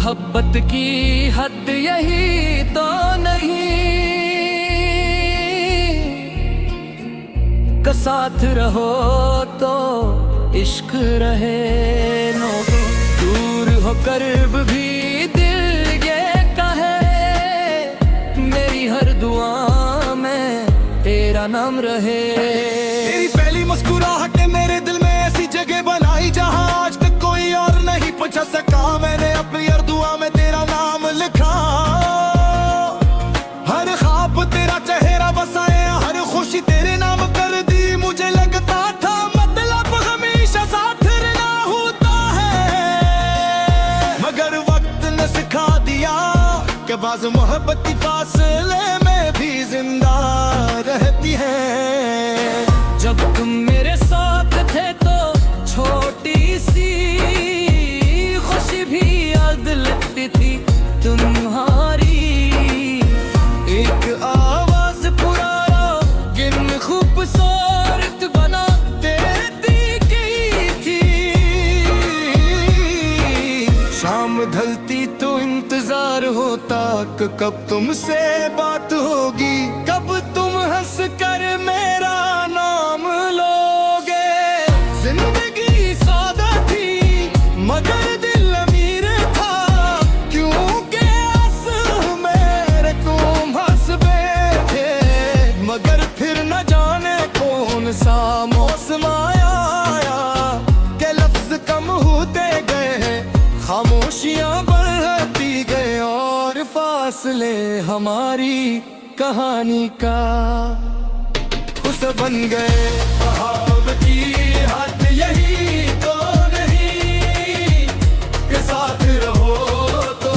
मोहब्बत की हद यही तो नहीं कि साथ रहो तो इश्क रहे। नो दूर हो कर्ब भी दिल ये कहे मेरी हर दुआ में तेरा नाम रहे। तेरी पहली मुस्कुराहट ने मेरे दिल में ऐसी जगह बनाई जहां आज तक कोई और नहीं पूछ सका। मैंने अपनी हर दुआ में तेरा नाम लिखा, हर ख्वाब तेरा चेहरा बसाया, हर खुशी तेरे नाम कर दी। मुझे लगता था मतलब हमेशा साथ रहना होता है, मगर वक्त ने सिखा दिया कि बाज़ मोहब्बत की फासले में भी जिंदा रहती है। जब तुम मेरे साथ थे तो छोटी सी खुशी भी याद लगती थी तुम्हारी। एक आवाज पुराना गिन खूबसूरत बना देती गई थी। शाम ढलती तो इंतजार होता कि कब तुमसे बात होगी, कब तुम हंस कर मेरा नाम लोगे। जिंदगी सादा थी मगर दिल अमीर था, क्योंकि आंसू मेरे तुम हंसबे थे। मगर फिर न जाने कौन सा मौसम आया के लफ्ज कम होते गए, खामोशियां बढ़ती गए और फासले हमारी कहानी का हुस्न बन गए। मोहब्बत की हद यही तो नहीं कि साथ रहो तो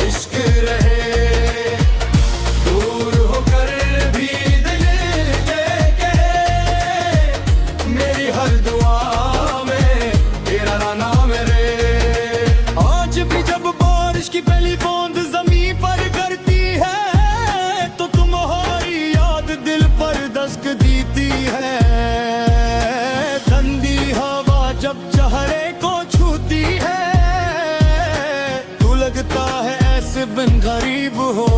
इश्क रहे। दूर होकर भी दिल ये कहे मेरी हर दुआ में तेरा नाम रहे। आज भी जब बारिश की पहली बूंद जमीन पर गिरती है तो तुम्हारी याद दिल पर दस्तक देती है। ठंडी हवा जब चेहरे को छूती है तो लगता है ऐसे बिन गरीब हो।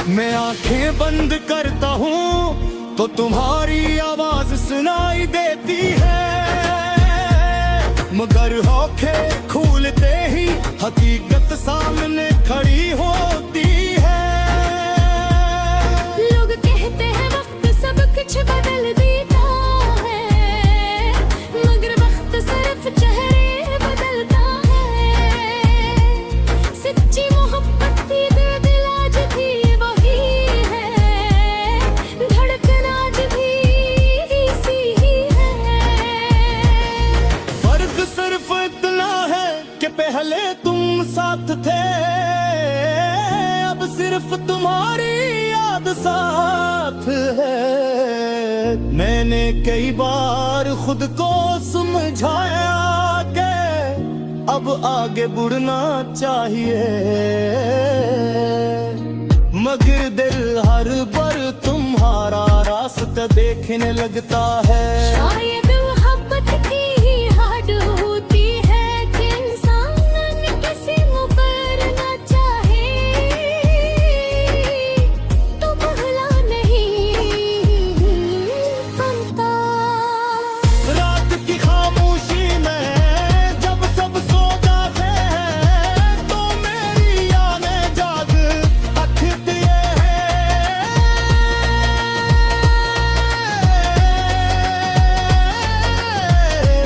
मैं आंखें बंद करता हूँ तो तुम्हारी आवाज सुनाई देती है, मगर आंखें खुलते ही हकीकत सामने खड़ी होती है। लोग कहते हैं वक्त सब कुछ बदल देता है, मगर वक्त सिर्फ चेहरे बदलता है। सच्ची मोहब्बत की दिल आज भी वही है, धड़कन आज भी इसी ही है। फर्क सिर्फ इतना है कि पहले तुम साथ थे, अब सिर्फ तुम्हारी याद साथ है। मैंने कई बार खुद को समझाया कि अब आगे बढ़ना चाहिए, मगर दिल हर बार तुम्हारा रास्ता देखने लगता है। शायद मोहब्बत की ही हाड होती है कि इंसान किसी मुकरना चाहे तो भला नहीं बनता। रात की खामोशी में जब सब सो जाते हैं तो मेरी यादें जाग उठती है।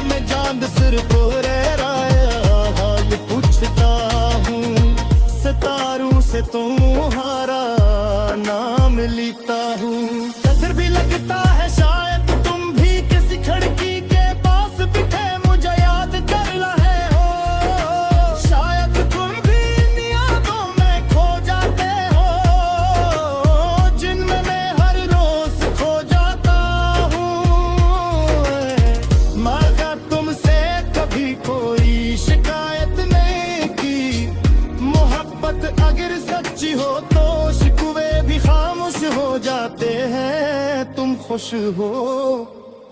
मैं चांद सिर पर हाल पूछता हूँ, सितारों से तुम्हारा नाम लेता हूँ। नजर भी लगता है शायद तुम भी किसी खिड़की के पास बैठे मुझे याद कर रहे हो। शायद तुम भी इन यादों में खो जाते हो जिनमें मैं हर रोज खो जाता हूँ। मगर तुमसे कभी कोई शिकायत नहीं की, मोहब्बत अगर सच्ची हो तो शिकवे भी खामोश हो जाते हैं। तुम खुश हो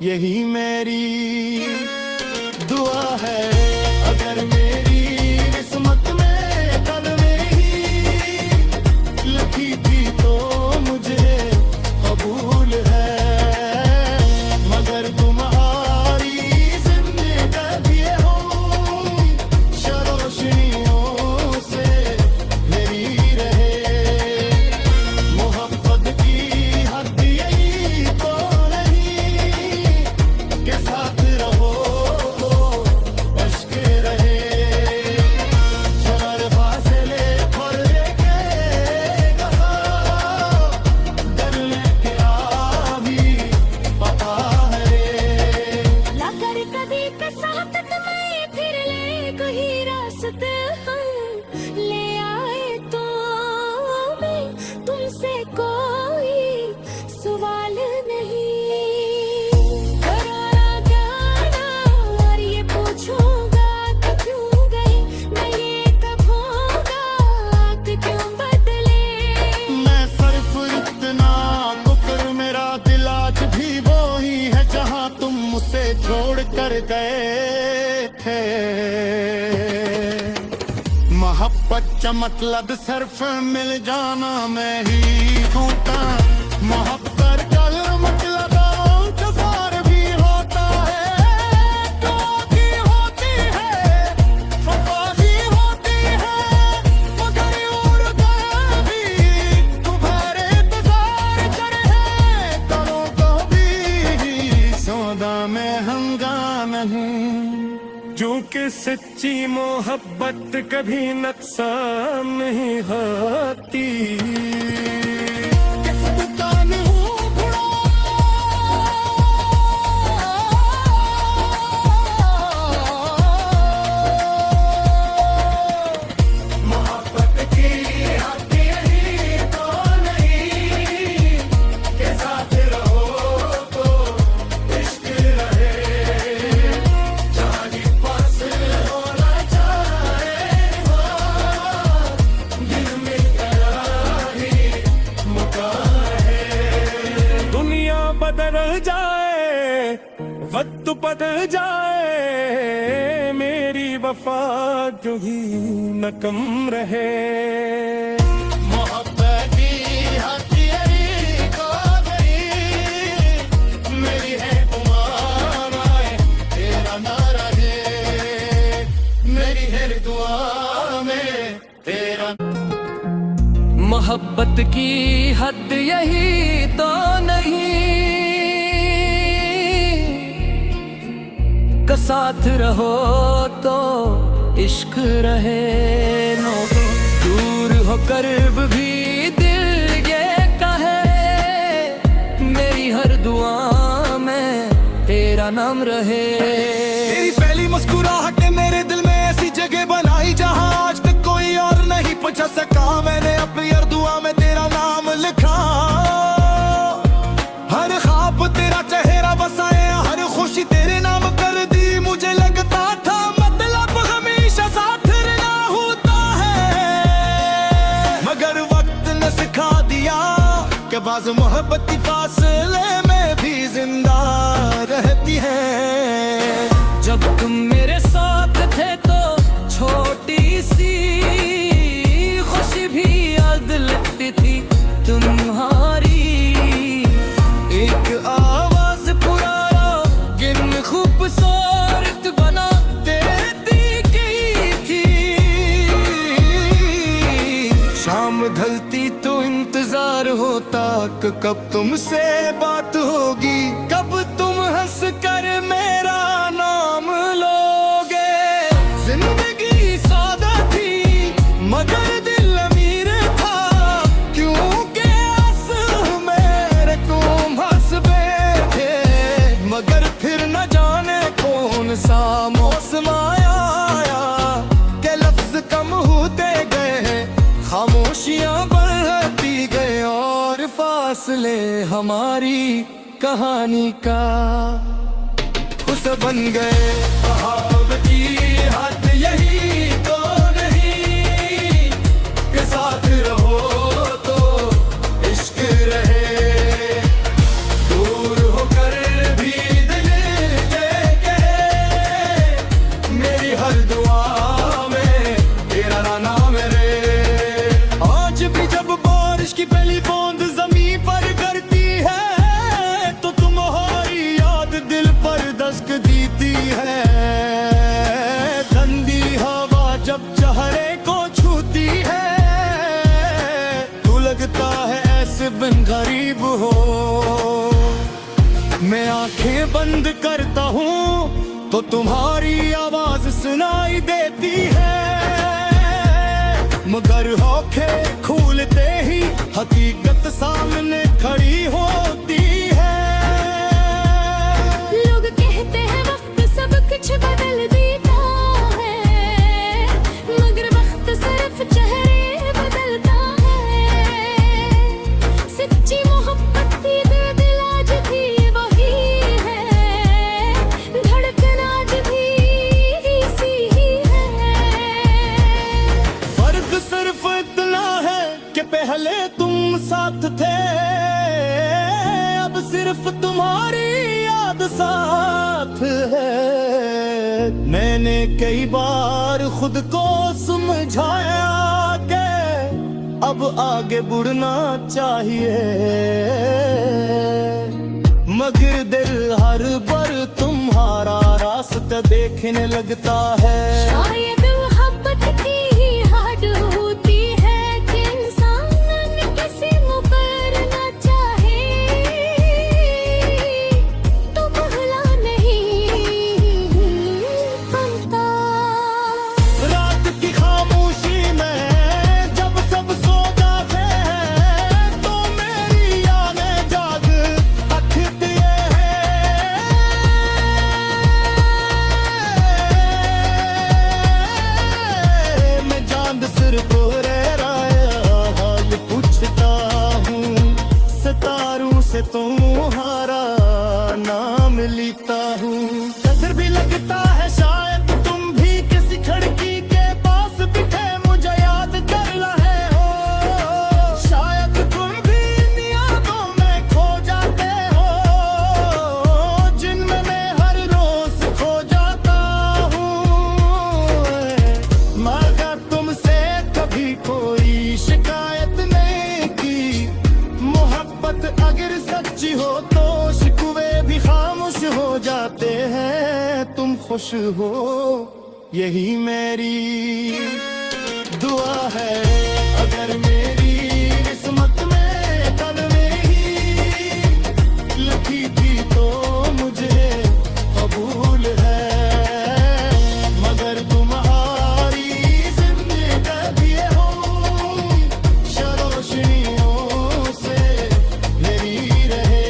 यही मेरी दुआ है, अगर मेरी रास्ते हम ले आए तो मैं तुमसे कोई सवाल नहीं करारा जाना और ये पूछूंगा कि क्यों गए मैं ये कब होगा आग क्यों बदले मैं सिर्फ इतना तो कर मेरा दिल आज भी वो ही है जहाँ तुम मुझसे छोड़ कर गए थे मोहब्बत का मतलब सिर्फ मिल जाना मैं ही होता मोहब्बत का मतलब इंतजार भी होता है क्योंकि होती है वफा भी होती है मगर और भी तुम्हारे इंतजार कर है करो कभी सौदा में हंगामा नहीं जो कि सच्ची मोहब्बत कभी नुकसान नहीं होती बदल जाए वक्त बदल जाए मेरी वफा जो ही न कम रहे मोहब्बत की हथियारी को नहीं मेरी है तुम्हारा तेरा ना रहे मेरी है दुआ में तेरा मोहब्बत की हद यही तो नहीं का साथ रहो तो इश्क रहे नो दूर हो करीब भी दिल ये कहे मेरी हर दुआ में तेरा नाम रहे तेरी पहली मुस्कुराहट ने मेरे दिल में ऐसी जगह बनाई जहां आज तक कोई और नहीं पहुंच सका मैंने अपनी हर दुआ में तेरा नाम लिखा हर ख्वाब तेरा चेहरा बसाया हर खुशी तेरे नाम कर दी मुझे लगता था मतलब हमेशा साथ रहना होता है मगर वक्त ने सिखा दिया कि बाज़ मोहब्बत की फासले में भी जिंदा रहती है जब तुम मेरे साथ थे तो छोटी सी खुशी भी याद लगती थी तुम्हारी एक आवाज पुराना गिन खूबसूरत बना देती गई थी शाम ढलती तो इंतजार होता कि कब तुमसे बात होगी कब तुम हंस कर मेरा नाम लोगे जिंदगी सादा थी मगर दिल अमीर था क्योंकि आंसू मेरे तुम हंस बैठे मगर फिर न जाने कौन सा मौसम आया के लफ्ज कम होते गए खामोशियां बढ़ती गए और फासले हमारी कहानी का खुश बन गए मोहब्बत की हद यही तो नहीं के साथ रहो तो इश्क रहे दूर होकर भी दिल ये कहे मेरी हर दुआ में तेरा नाम रे आज भी जब बारिश की पहली बूंद जमीन पर गिरती है तो तुम्हारी याद दिल पर दस्तक देती है ठंडी हवा जब चेहरे को छूती है तो लगता है ऐसे बिन गरीब हो मैं आंखें बंद करता हूँ तो तुम्हारी आवाज सुनाई देती है मगर होके खुलते ही हकीकत सामने खड़ी होती है लोग कहते हैं वक्त सब कुछ बदल देता है मैंने कई बार खुद को समझाया कि अब आगे बढ़ना चाहिए, मगर दिल हर बार तुम्हारा रास्ता देखने लगता है। शायद मोहब्बत की ही हाड होती है कि इंसान किसी मुकरना चाहे तो भला नहीं बनता। रात की खामोशी में जब सब सो जाते हैं तो मेरी यादें जाग रखती है। मैं चांद सिर को रह रहा हाल पूछता हूँ, सितारों से तुम्हारा नाम लेता हूँ। फिर भी लगता है शायद तुम भी किसी खिड़की के पास बैठे मुझे याद कर रहे हो। शायद तुम भी इन यादों में खो जाते हो जिनमें मैं हर रोज खो जाता हूँ। मगर तुमसे कभी कोई शिकायत नहीं की, मोहब्बत अगर सच्ची हो तो शिकवे भी खामोश हो जाते हैं। तुम खुश हो यही मेरी दुआ है, अगर मेरी किस्मत में कल में ही लिखी थी तो मुझे कबूल है। मगर तुम्हारी जिंदगी हो रोशनियों से घिरी रहे,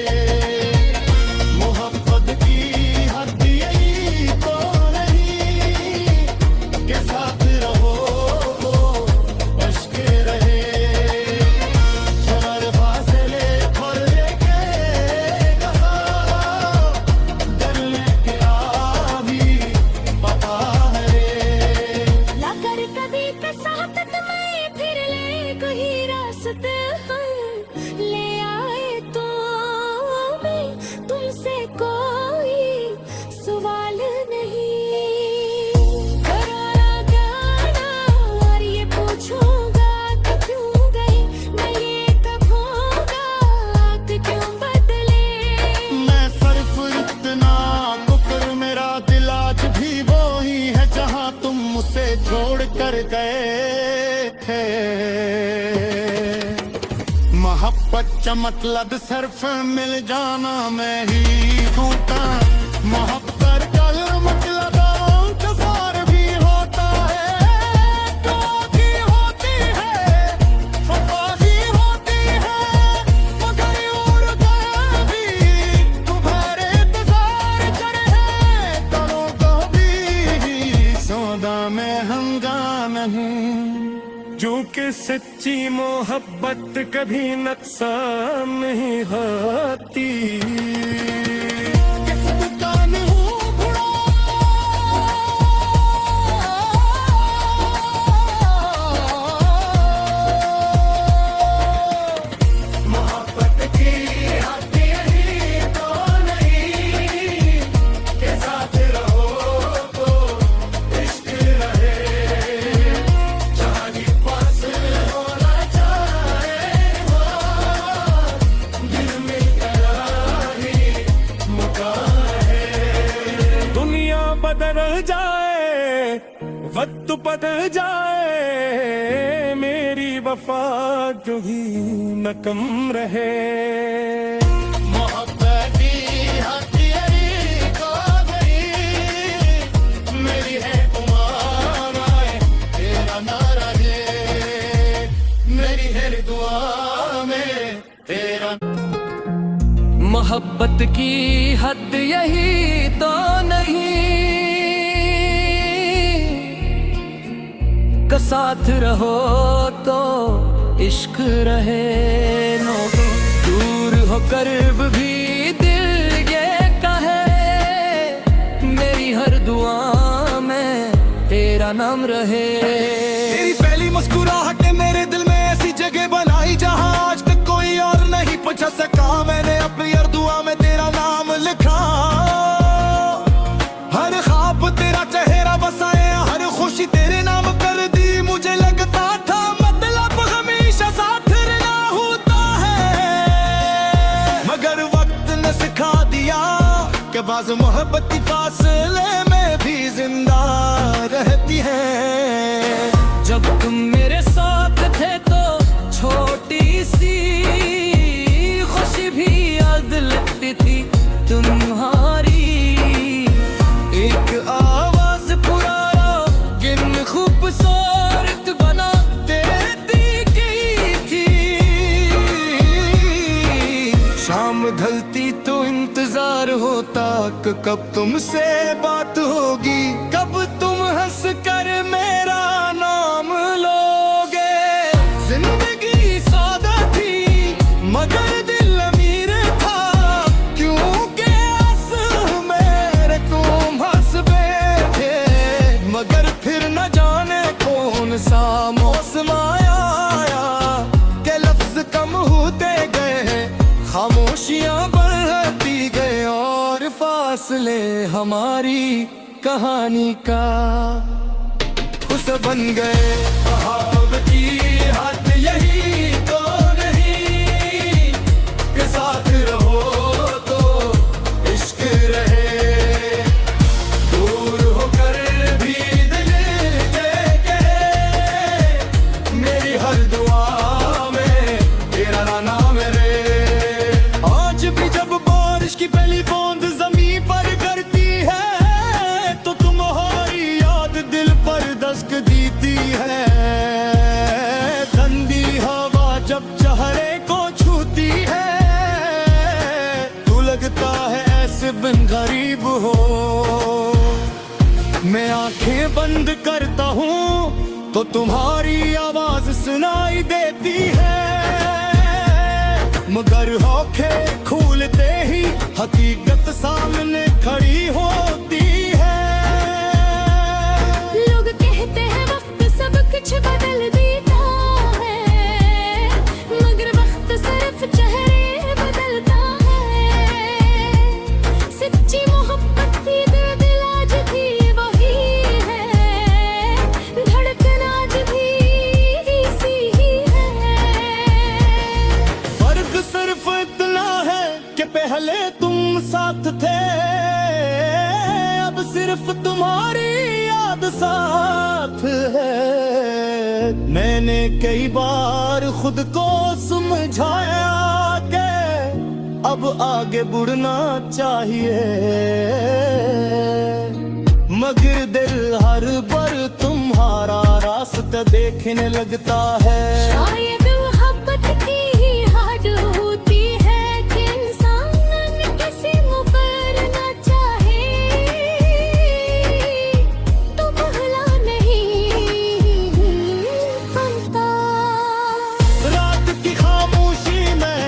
मोहब्बत की हद यही तो नहीं के साथ रहो अश्क रहे। हर फासले पर लेके डर लेके आ भी पता है। लाकर कभी के साथ तुम्हें फिर ले कोई रास्ते ले आए तो मैं तुमसे कोई सवाल नहीं करारा गाना और ये पूछूंगा कि क्यों गए मैं ये कब होगा कि क्यों बदले। मैं सिर्फ इतना तो कर, मेरा दिल आज भी वो ही है जहां तुम मुझसे छोड़ कर गए थे। मोहब्बत का मतलब सिर्फ मिल जाना मैं ही ढूंढता, मोहब्बत का मतलब इंतजार भी होता है। क्योंकि होती है वफाई होती है, मगर उड़ गए भी तुम्हारे इंतजार करे हैं। करो कभी सौदा में हंगामा नहीं, जो कि सच्ची मोहब्बत कभी नुकसान नहीं होती। किस दुकान हूँ घुड़ा, मोहब्बत की हद यही तो नहीं के साथ रहो तो इश्क रहे। चांदी पास होना चाहे वो दिल में करारी मुकाम है। दुनिया बदल जाए, वक्त बदल जाए, मेरी वफा जो ही न कम रहे। मोहब्बत की हद यही तो नहीं, मेरी है तुम्हारा है तेरा ना रहे, मेरी है दुआ में तेरा। मोहब्बत की हद यही तो नहीं का साथ रहो तो इश्क रहे। दूर हो करीब भी दिल ये कहे, मेरी हर दुआ में तेरा नाम रहे। तेरी पहली मुस्कुराहट ने मेरे दिल में ऐसी जगह बनाई जहां आज तक कोई और नहीं पूछा सका। मैंने अपनी हर दुआ में तेरा नाम लिखा, हर ख्वाब तेरा चेहरा राज मोहब्बत की फासले में भी जिंदा रहती है। जब तुम मेरे साथ थे तो छोटी सी खुशी भी याद लगती थी तुम्हारी। एक आवाज पुराना गिन खूबसूरत बना देती गई थी। शाम ढलती तो इंतजार होता कि कब तुमसे बात होगी, कब तुम हंस कर मेरा नाम लोगे। जिंदगी सादा थी मगर दिल अमीर था, क्योंकि मेरे तुम हंस बैठे। मगर फिर न जाने कौन सा मौसम आया के लफ्ज कम होते गए, खामोशियां बढ़ती गए और फासले हमारी कहानी का हिस्सा बन गए। मोहब्बत की हद यही तो नहीं कि साथ रहो तो इश्क रहे। दूर होकर भी दिल के कहे, मेरी हर दुआ में तेरा नाम रहे। आज भी जब बारिश की पहली बूंद जमीन पर गिरती है तो तुम्हारी याद दिल पर दस्तक देती है। ठंडी हवा जब चेहरे को छूती है तो लगता है ऐसे बिन गरीब हो। मैं आंखें बंद करता हूँ तो तुम्हारी आवाज सुनाई देती है, मगर आंखें खोलते ही हकीकत सामने खड़ी होती है। लोग कहते हैं वक्त सब कुछ बदल देता है, मगर वक्त सिर्फ चेहरे बदलता है। सच्ची मोहब्बत की दिल आज भी वही है, धड़कन आज भी इसी ही है। फर्क सिर्फ इतना है कि पहले तुम साथ थे, अब सिर्फ तुम्हारी याद साथ है। मैंने कई बार खुद को समझाया कि अब आगे बढ़ना चाहिए, मगर दिल हर बार तुम्हारा रास्ता देखने लगता है। शायद मोहब्बत की ही हाड होती है कि इंसान किसी मुकरना चाहे तो भला नहीं बनता। रात की खामोशी में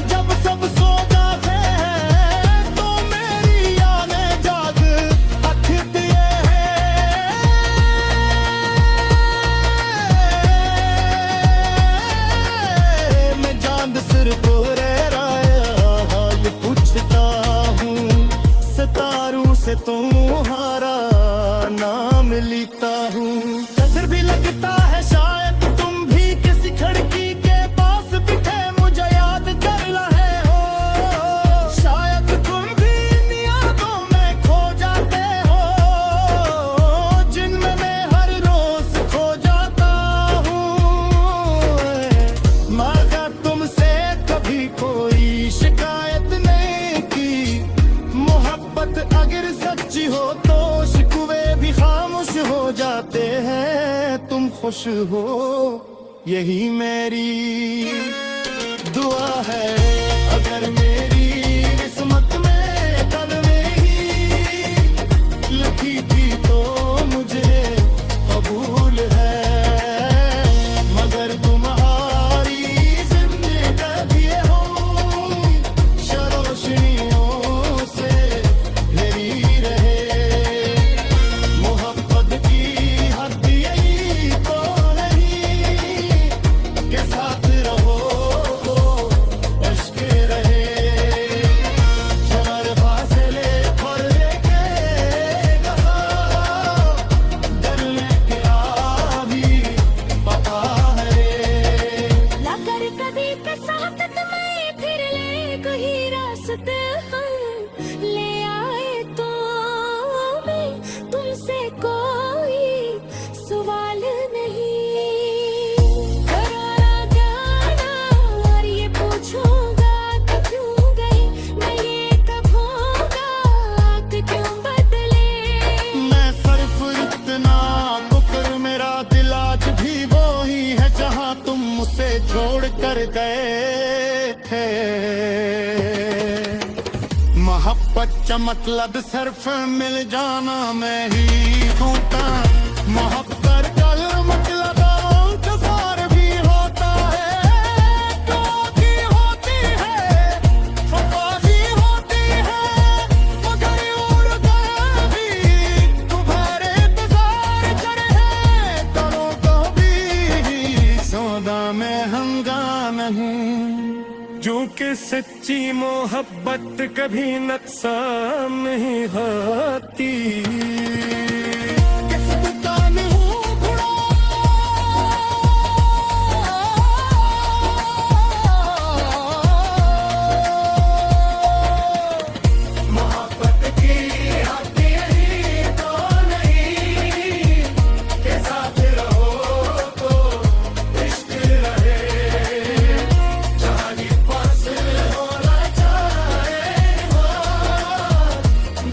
जब सब सो जाते हैं तो मेरी यादें जाग तकती है। मैं चांद सिर पर हाल पूछता हूँ, सितारों से तुम्हारा नाम लेता हूँ। नजर भी लगता है शायद तुम भी किसी खिड़की के पास बैठे मुझे याद कर रहे हो। शायद तुम भी इन यादों में खो जाते हो जिनमें मैं हर रोज खो जाता हूँ। मगर तुमसे कभी कोई शिकायत नहीं की, मोहब्बत अगर सच्ची हो तो शिकवे भी खामोश हो जाते हैं। तुम खुश हो यही मेरी दुआ है, अगर मेरी किस्मत में कल में ही लिखी थी तो मुझे कबूल है। मगर तुम्हारी जिंदगी हो शरोशनियों से घिरी रहे। मोहब्बत की हद यही तो नहीं कि साथ रहो तो इश्क रहे। कर गए थे। मोहब्बत का मतलब सिर्फ मिल जाना, मैं ही ढूंढता। मोहब्बत का मतलब इंतजार भी होता है, क्योंकि होती है वफा भी होती है, मगर उड़ गए भी तुम्हारे इंतजार करे हैं। करो कभी सौदा में हंगा नहीं, जो कि सच्ची मोहब्बत कभी नुकसान नहीं होती। किस दुकान हूँ घुड़ा, मोहब्बत की हद यही तो नहीं के साथ रहो तो इश्क रहे। जहानी पास होना चाहे हो,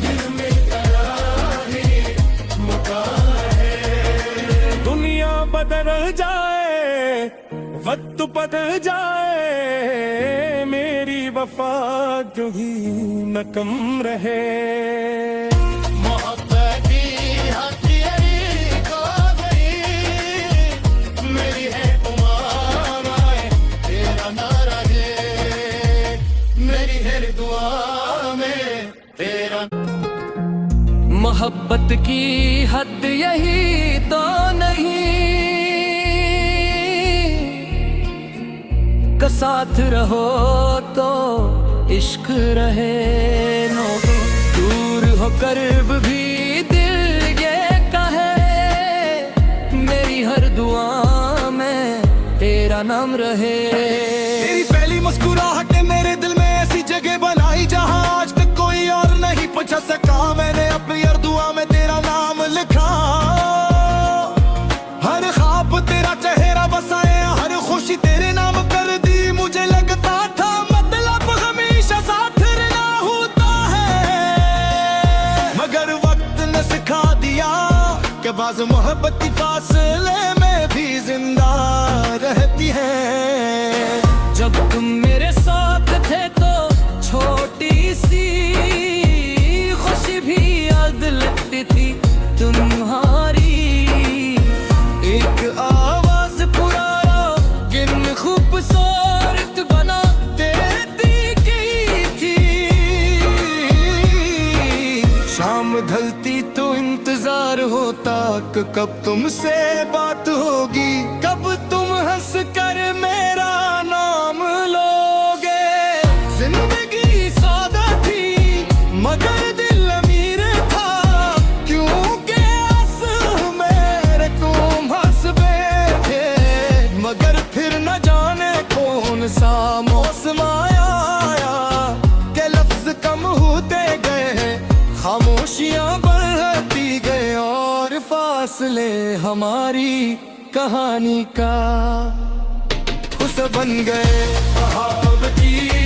दिल में करारी मुकाम है। दुनिया बदल जाए, वक्त बदल जाए, मेरी वफा जो ही न कम रहे। मोहब्बत की हद यही तो नहीं, मेरी है तुम्हारा है, तेरा ना रहे। मेरी है दुआ में तेरा। मोहब्बत की हद यही तो नहीं, का साथ रहो तो इश्क रहे। दूर हो करीब भी दिल ये कहे, मेरी हर दुआ में तेरा नाम रहे। तेरी पहली मुस्कुराहट ने मेरे दिल में ऐसी जगह बनाई जहां आज तक कोई और नहीं पूछा सका। मैंने अपनी हर दुआ में तेरा नाम लिखा, हर ख्वाब तेरा चेहरा बसाया, हर खुशी तेरे नाम कर दी। मुझे लगता था मतलब हमेशा साथ रहना होता है, मगर वक्त ने सिखा दिया कि बाज़ मोहब्बत की फासले में भी जिंदा रहती है। जब तुम मेरे साथ थे तो छोटी सी खुशी भी याद लगती थी तुम्हारी। एक आवाज पुराना गिन खूबसूरत बना देती की थी। शाम ढलती तो इंतजार होता कि कब तुमसे बात होगी, कब तुम हंस कर मेरा नाम लोगे। जिंदगी सादा थी मगर दिल अमीर था, क्योंकि आंसू मेरे तुम हंस बैठे। मगर फिर न जाने कौन सा मौसम आया के लफ्ज कम होते गए, खामोशियां बढ़ती गए और फासले हमारी कहानी का हुस्न बन गए। मोहब्बत की